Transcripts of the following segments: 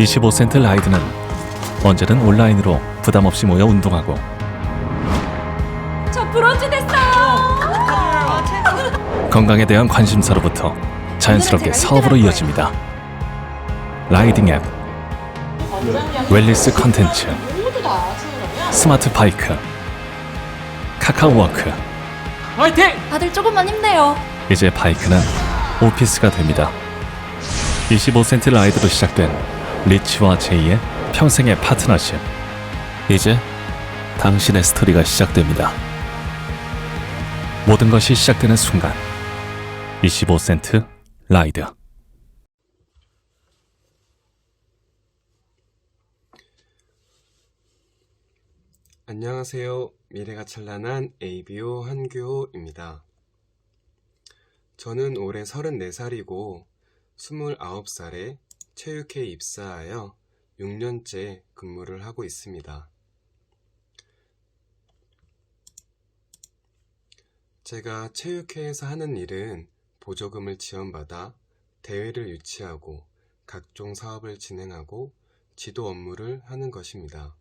25센트 라이드는 언제든 온라인으로 부담 없이 모여 운동하고 저 브론즈 됐어요. 건강에 대한 관심사로부터 자연스럽게 사업으로 이어집니다. 라이딩 앱, 웰니스 컨텐츠, 스마트 바이크, 카카오워크. 화이팅! 다들 조금만 힘내요. 이제 바이크는 오피스가 됩니다. 25센트 라이드로 시작된 리치와 제이의 평생의 파트너십. 이제 당신의 스토리가 시작됩니다. 모든 것이 시작되는 순간 25센트 라이드. 안녕하세요. 미래가 찬란한 ABO 한규호입니다. 저는 올해 34살이고 29살에 체육회에 입사하여 6년째 근무를 하고 있습니다. 제가 체육회에서 하는 일은 보조금을 지원받아 대회를 유치하고 각종 사업을 진행하고 지도 업무를 하는 것입니다.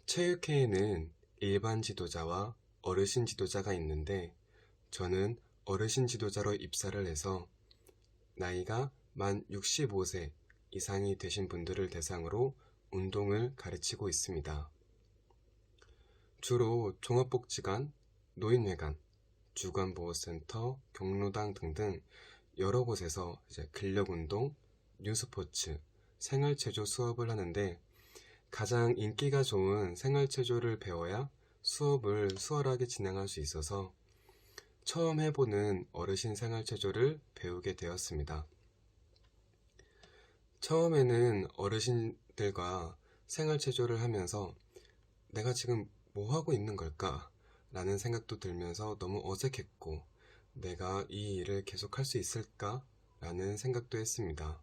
체육회에는 일반 지도자와 어르신 지도자가 있는데 저는 어르신 지도자로 입사를 해서 나이가 만 65세 이상이 되신 분들을 대상으로 운동을 가르치고 있습니다. 주로 종합복지관, 노인회관, 주간보호센터, 경로당 등등 여러 곳에서 근력운동, 뉴스포츠, 생활체조 수업을 하는데 가장 인기가 좋은 생활체조를 배워야 수업을 수월하게 진행할 수 있어서 처음 해보는 어르신 생활체조를 배우게 되었습니다. 처음에는 어르신들과 생활체조를 하면서 내가 지금 뭐 하고 있는 걸까? 라는 생각도 들면서 너무 어색했고 내가 이 일을 계속할 수 있을까? 라는 생각도 했습니다.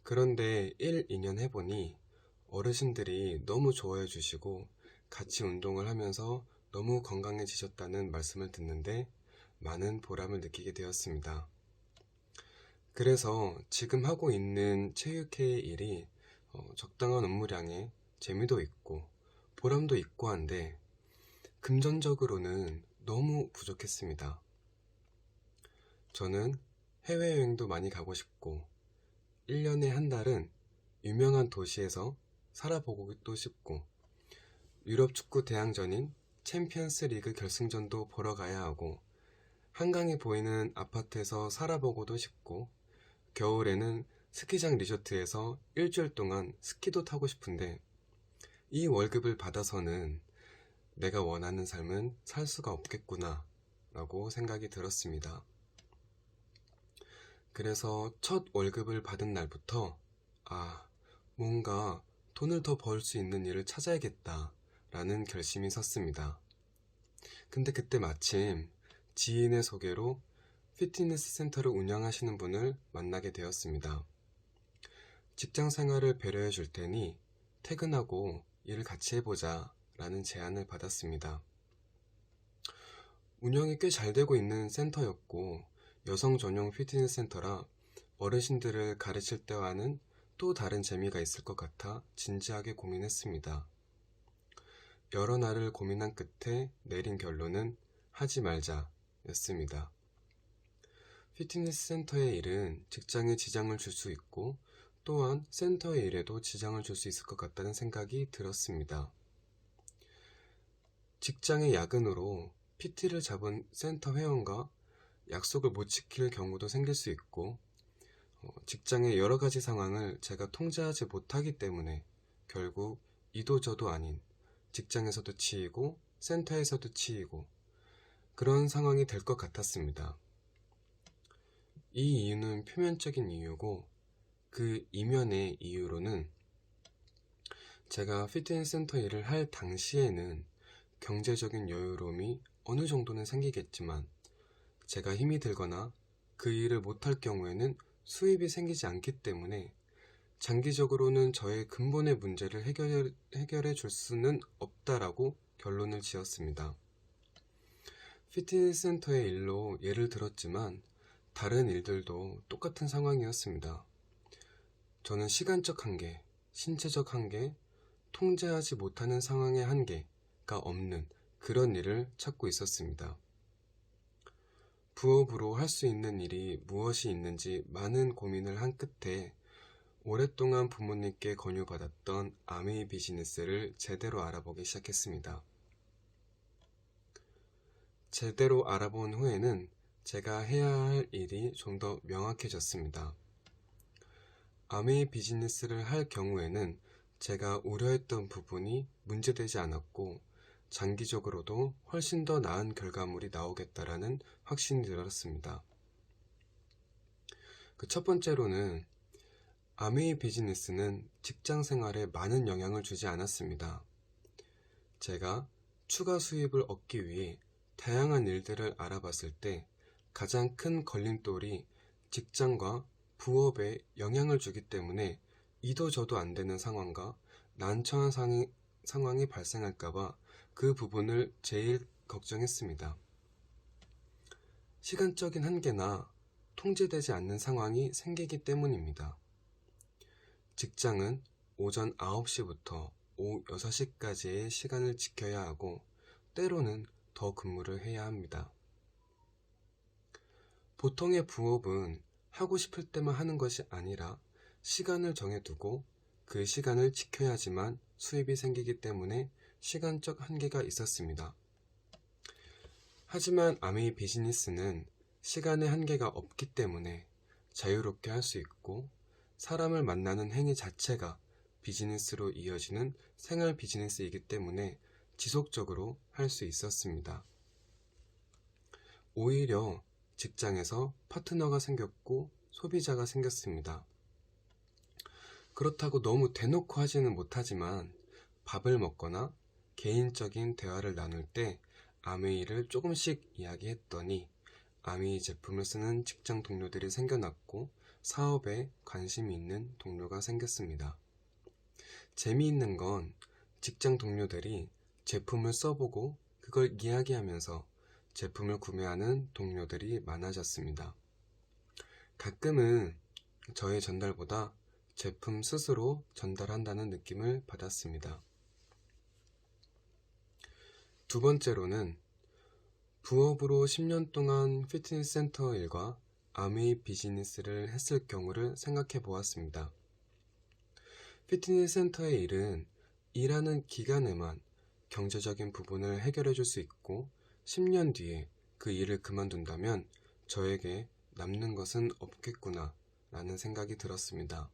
그런데 1, 2년 해보니 어르신들이 너무 좋아해 주시고 같이 운동을 하면서 너무 건강해지셨다는 말씀을 듣는데 많은 보람을 느끼게 되었습니다. 그래서 지금 하고 있는 체육회의 일이 적당한 업무량에 재미도 있고 보람도 있고 한데 금전적으로는 너무 부족했습니다. 저는 해외여행도 많이 가고 싶고 1년에 한 달은 유명한 도시에서 살아보고도 싶고 유럽 축구 대항전인 챔피언스 리그 결승전도 보러 가야 하고 한강에 보이는 아파트에서 살아보고도 싶고 겨울에는 스키장 리조트에서 일주일 동안 스키도 타고 싶은데 이 월급을 받아서는 내가 원하는 삶은 살 수가 없겠구나 라고 생각이 들었습니다. 그래서 첫 월급을 받은 날부터 뭔가 돈을 더 벌 수 있는 일을 찾아야겠다 라는 결심이 섰습니다. 근데 그때 마침 지인의 소개로 피트니스 센터를 운영하시는 분을 만나게 되었습니다. 직장 생활을 배려해 줄 테니 퇴근하고 일을 같이 해보자 라는 제안을 받았습니다. 운영이 꽤 잘 되고 있는 센터였고 여성 전용 피트니스 센터라 어르신들을 가르칠 때와는 또 다른 재미가 있을 것 같아 진지하게 고민했습니다. 여러 날을 고민한 끝에 내린 결론은 하지 말자 였습니다. 피트니스 센터의 일은 직장에 지장을 줄 수 있고 또한 센터의 일에도 지장을 줄 수 있을 것 같다는 생각이 들었습니다. 직장의 야근으로 PT를 잡은 센터 회원과 약속을 못 지킬 경우도 생길 수 있고 직장의 여러 가지 상황을 제가 통제하지 못하기 때문에 결국 이도 저도 아닌 직장에서도 치이고 센터에서도 치이고 그런 상황이 될 것 같았습니다. 이 이유는 표면적인 이유고 그 이면의 이유로는 제가 피트니스 센터 일을 할 당시에는 경제적인 여유로움이 어느 정도는 생기겠지만 제가 힘이 들거나 그 일을 못할 경우에는 수입이 생기지 않기 때문에 장기적으로는 저의 근본의 문제를 해결해 줄 수는 없다라고 결론을 지었습니다. 피트니스 센터의 일로 예를 들었지만 다른 일들도 똑같은 상황이었습니다. 저는 시간적 한계, 신체적 한계, 통제하지 못하는 상황의 한계가 없는 그런 일을 찾고 있었습니다. 부업으로 할 수 있는 일이 무엇이 있는지 많은 고민을 한 끝에 오랫동안 부모님께 권유받았던 아메이 비즈니스를 제대로 알아보기 시작했습니다. 제대로 알아본 후에는 제가 해야 할 일이 좀 더 명확해졌습니다. 아메이 비즈니스를 할 경우에는 제가 우려했던 부분이 문제되지 않았고 장기적으로도 훨씬 더 나은 결과물이 나오겠다라는 확신이 들었습니다. 그 첫 번째로는 아메이 비즈니스는 직장 생활에 많은 영향을 주지 않았습니다. 제가 추가 수입을 얻기 위해 다양한 일들을 알아봤을 때 가장 큰 걸림돌이 직장과 부업에 영향을 주기 때문에 이도 저도 안 되는 상황과 난처한 상황이 발생할까봐 그 부분을 제일 걱정했습니다. 시간적인 한계나 통제되지 않는 상황이 생기기 때문입니다. 직장은 오전 9시부터 오후 6시까지의 시간을 지켜야 하고 때로는 더 근무를 해야 합니다. 보통의 부업은 하고 싶을 때만 하는 것이 아니라 시간을 정해두고 그 시간을 지켜야지만 수입이 생기기 때문에 시간적 한계가 있었습니다. 하지만 아메이 비즈니스는 시간의 한계가 없기 때문에 자유롭게 할 수 있고 사람을 만나는 행위 자체가 비즈니스로 이어지는 생활 비즈니스이기 때문에 지속적으로 할 수 있었습니다. 오히려 직장에서 파트너가 생겼고 소비자가 생겼습니다. 그렇다고 너무 대놓고 하지는 못하지만 밥을 먹거나 개인적인 대화를 나눌 때 아메이를 조금씩 이야기했더니 아메이 제품을 쓰는 직장 동료들이 생겨났고 사업에 관심이 있는 동료가 생겼습니다. 재미있는 건 직장 동료들이 제품을 써보고 그걸 이야기하면서 제품을 구매하는 동료들이 많아졌습니다. 가끔은 저의 전달보다 제품 스스로 전달한다는 느낌을 받았습니다. 두 번째로는 부업으로 10년 동안 피트니스 센터 일과 아메이 비즈니스를 했을 경우를 생각해 보았습니다. 피트니스 센터의 일은 일하는 기간에만 경제적인 부분을 해결해 줄 수 있고 10년 뒤에 그 일을 그만둔다면 저에게 남는 것은 없겠구나 라는 생각이 들었습니다.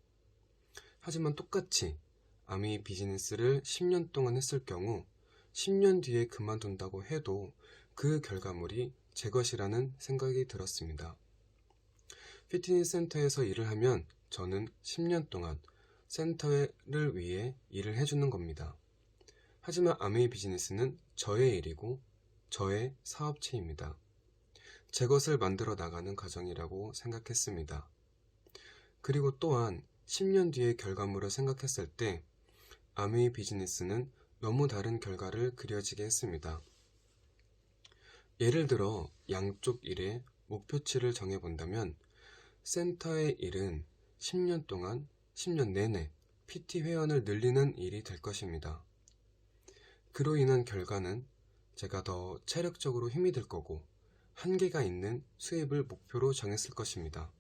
하지만 똑같이 아메이 비즈니스를 10년 동안 했을 경우 10년 뒤에 그만둔다고 해도 그 결과물이 제 것이라는 생각이 들었습니다. 피트니스 센터에서 일을 하면 저는 10년 동안 센터를 위해 일을 해주는 겁니다. 하지만 아메이 비즈니스는 저의 일이고 저의 사업체입니다. 제 것을 만들어 나가는 과정이라고 생각했습니다. 그리고 또한 10년 뒤의 결과물을 생각했을 때 아메이 비즈니스는 너무 다른 결과를 그려지게 했습니다. 예를 들어 양쪽 일의 목표치를 정해본다면 센터의 일은 10년 동안 10년 내내 PT 회원을 늘리는 일이 될 것입니다. 그로 인한 결과는 제가 더 체력적으로 힘이 들 거고 한계가 있는 수입을 목표로 정했을 것입니다.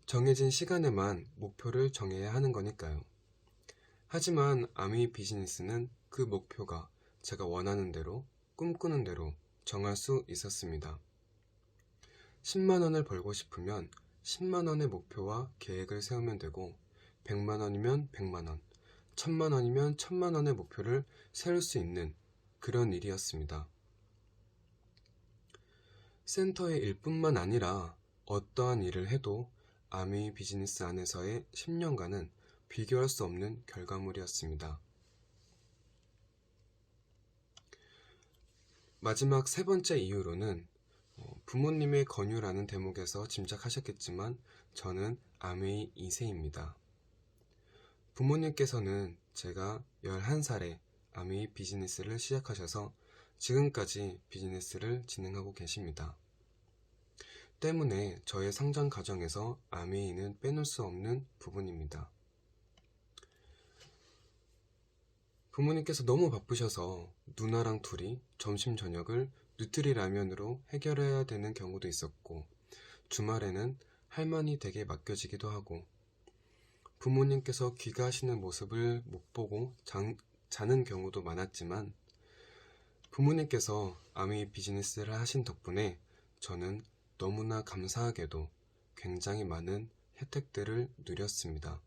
정해진 시간에만 목표를 정해야 하는 거니까요. 하지만 아메이 비즈니스는 그 목표가 제가 원하는 대로 꿈꾸는 대로 정할 수 있었습니다. 10만 원을 벌고 싶으면 10만 원의 목표와 계획을 세우면 되고 100만 원이면 100만 원, 1000만 원이면 1000만 원의 목표를 세울 수 있는 그런 일이었습니다. 센터의 일뿐만 아니라 어떠한 일을 해도 아메이 비즈니스 안에서의 10년간은 비교할 수 없는 결과물이었습니다. 마지막 세 번째 이유로는 부모님의 권유라는 대목에서 짐작하셨겠지만 저는 아메이 2세입니다. 부모님께서는 제가 11살에 아메이 비즈니스를 시작하셔서 지금까지 비즈니스를 진행하고 계십니다. 때문에 저의 성장 과정에서 아메이는 빼놓을 수 없는 부분입니다. 부모님께서 너무 바쁘셔서 누나랑 둘이 점심 저녁을 누트리 라면으로 해결해야 되는 경우도 있었고, 주말에는 할머니 댁에 맡겨지기도 하고, 부모님께서 귀가하시는 모습을 못 보고 자는 경우도 많았지만, 부모님께서 아메이 비즈니스를 하신 덕분에 저는 너무나 감사하게도 굉장히 많은 혜택들을 누렸습니다.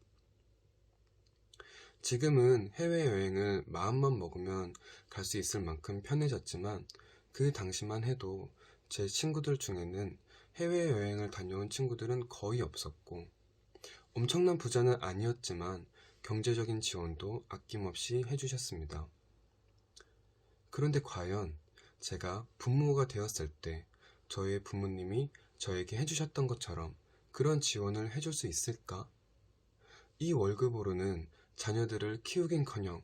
지금은 해외여행을 마음만 먹으면 갈 수 있을 만큼 편해졌지만, 그 당시만 해도 제 친구들 중에는 해외여행을 다녀온 친구들은 거의 없었고, 엄청난 부자는 아니었지만 경제적인 지원도 아낌없이 해주셨습니다. 그런데 과연 제가 부모가 되었을 때 저의 부모님이 저에게 해주셨던 것처럼 그런 지원을 해줄 수 있을까? 이 월급으로는 자녀들을 키우긴커녕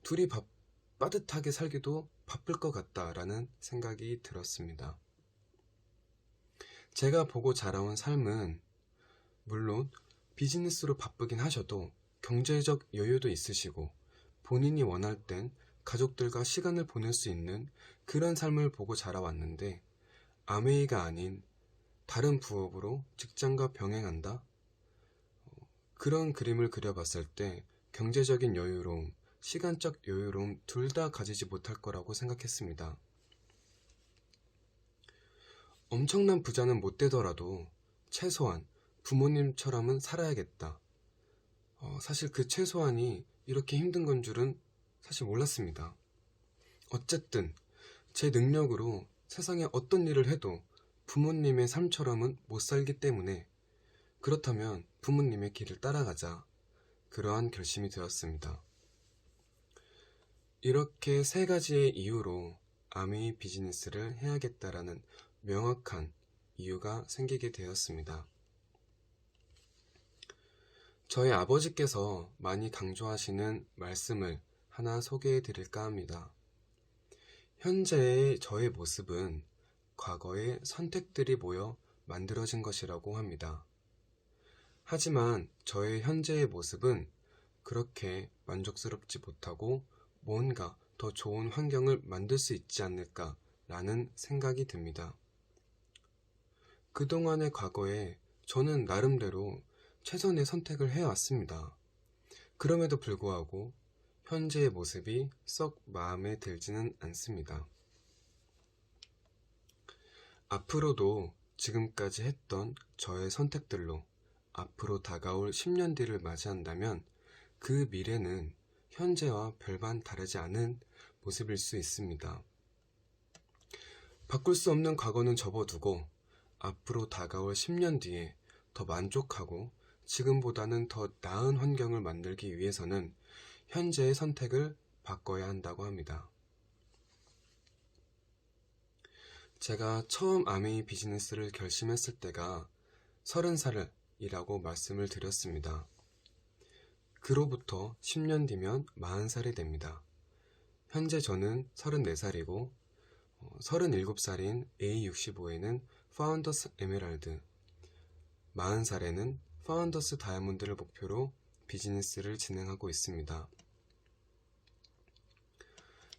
둘이 빠듯하게 살기도 바쁠 것 같다라는 생각이 들었습니다. 제가 보고 자라온 삶은 물론 비즈니스로 바쁘긴 하셔도 경제적 여유도 있으시고 본인이 원할 땐 가족들과 시간을 보낼 수 있는 그런 삶을 보고 자라왔는데, 아메이가 아닌 다른 부업으로 직장과 병행한다? 그런 그림을 그려봤을 때 경제적인 여유로움, 시간적 여유로움 둘 다 가지지 못할 거라고 생각했습니다. 엄청난 부자는 못 되더라도 최소한 부모님처럼은 살아야겠다. 사실 그 최소한이 이렇게 힘든 건 줄은 사실 몰랐습니다. 어쨌든 제 능력으로 세상에 어떤 일을 해도 부모님의 삶처럼은 못 살기 때문에, 그렇다면 부모님의 길을 따라가자, 그러한 결심이 되었습니다. 이렇게 세 가지의 이유로 아메이 비즈니스를 해야겠다라는 명확한 이유가 생기게 되었습니다. 저희 아버지께서 많이 강조하시는 말씀을 하나 소개해 드릴까 합니다. 현재의 저의 모습은 과거의 선택들이 모여 만들어진 것이라고 합니다. 하지만 저의 현재의 모습은 그렇게 만족스럽지 못하고 뭔가 더 좋은 환경을 만들 수 있지 않을까라는 생각이 듭니다. 그동안의 과거에 저는 나름대로 최선의 선택을 해왔습니다. 그럼에도 불구하고 현재의 모습이 썩 마음에 들지는 않습니다. 앞으로도 지금까지 했던 저의 선택들로 앞으로 다가올 10년 뒤를 맞이한다면 그 미래는 현재와 별반 다르지 않은 모습일 수 있습니다. 바꿀 수 없는 과거는 접어두고 앞으로 다가올 10년 뒤에 더 만족하고 지금보다는 더 나은 환경을 만들기 위해서는 현재의 선택을 바꿔야 한다고 합니다. 제가 처음 아메이 비즈니스를 결심했을 때가 30살이라고 말씀을 드렸습니다. 그로부터 10년 뒤면 40살이 됩니다. 현재 저는 34살이고 37살인 A65에는 파운더스 에메랄드, 40살에는 파운더스 다이아몬드를 목표로 비즈니스를 진행하고 있습니다.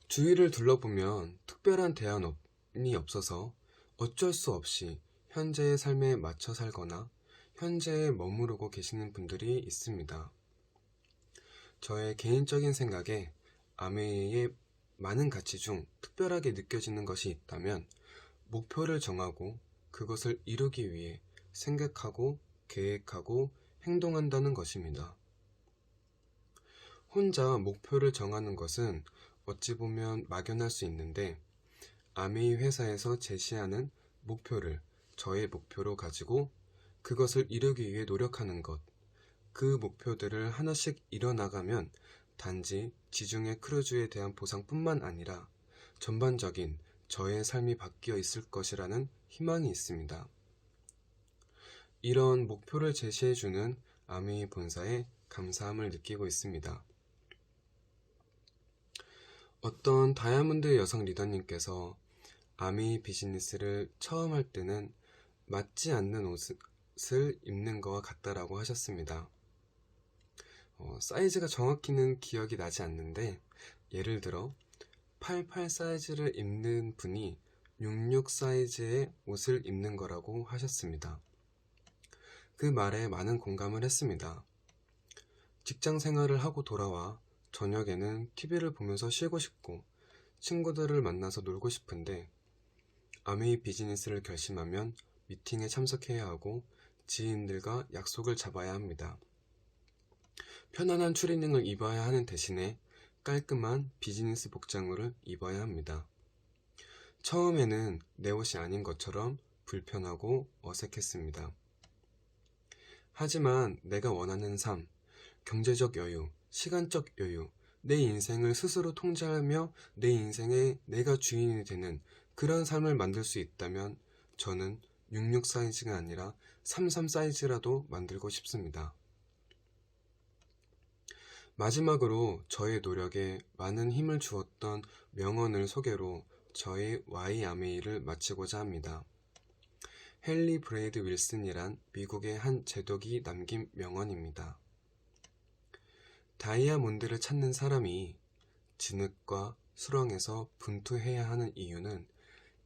주위를 둘러보면 특별한 대안이 없어서 어쩔 수 없이 현재의 삶에 맞춰 살거나 현재에 머무르고 계시는 분들이 있습니다. 저의 개인적인 생각에 아메이의 많은 가치 중 특별하게 느껴지는 것이 있다면 목표를 정하고 그것을 이루기 위해 생각하고 계획하고 행동한다는 것입니다. 혼자 목표를 정하는 것은 어찌 보면 막연할 수 있는데, 아메이 회사에서 제시하는 목표를 저의 목표로 가지고 그것을 이루기 위해 노력하는 것, 그 목표들을 하나씩 이뤄나가면 단지 지중해 크루즈에 대한 보상뿐만 아니라 전반적인 저의 삶이 바뀌어 있을 것이라는 희망이 있습니다. 이런 목표를 제시해주는 아메이 본사에 감사함을 느끼고 있습니다. 어떤 다이아몬드 여성 리더님께서 아메이 비즈니스를 처음 할 때는 맞지 않는 옷을 입는 거와 같다라고 하셨습니다. 사이즈가 정확히는 기억이 나지 않는데, 예를 들어 88 사이즈를 입는 분이 66 사이즈의 옷을 입는 거라고 하셨습니다. 그 말에 많은 공감을 했습니다. 직장 생활을 하고 돌아와 저녁에는 TV를 보면서 쉬고 싶고 친구들을 만나서 놀고 싶은데, 아메이 비즈니스를 결심하면 미팅에 참석해야 하고 지인들과 약속을 잡아야 합니다. 편안한 추리닝을 입어야 하는 대신에 깔끔한 비즈니스 복장을 입어야 합니다. 처음에는 내 옷이 아닌 것처럼 불편하고 어색했습니다. 하지만 내가 원하는 삶, 경제적 여유, 시간적 여유, 내 인생을 스스로 통제하며 내 인생에 내가 주인이 되는 그런 삶을 만들 수 있다면 저는 66 사이즈가 아니라 33 사이즈라도 만들고 싶습니다. 마지막으로 저의 노력에 많은 힘을 주었던 명언을 소개로 저의 Y 아메이를 마치고자 합니다. 헨리 브레이드 윌슨이란 미국의 한 제독이 남긴 명언입니다. 다이아몬드를 찾는 사람이 진흙과 수렁에서 분투해야 하는 이유는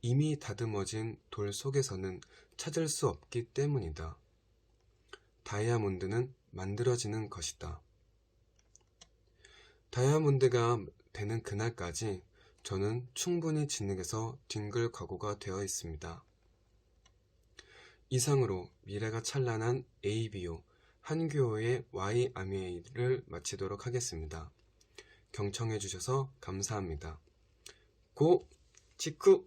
이미 다듬어진 돌 속에서는 찾을 수 없기 때문이다. 다이아몬드는 만들어지는 것이다. 다이아몬드가 되는 그날까지 저는 충분히 진흙에서 뒹굴 각오가 되어 있습니다. 이상으로 미래가 찬란한 ABO 한규호의 Y 아메이를 마치도록 하겠습니다. 경청해 주셔서 감사합니다. 고 직후!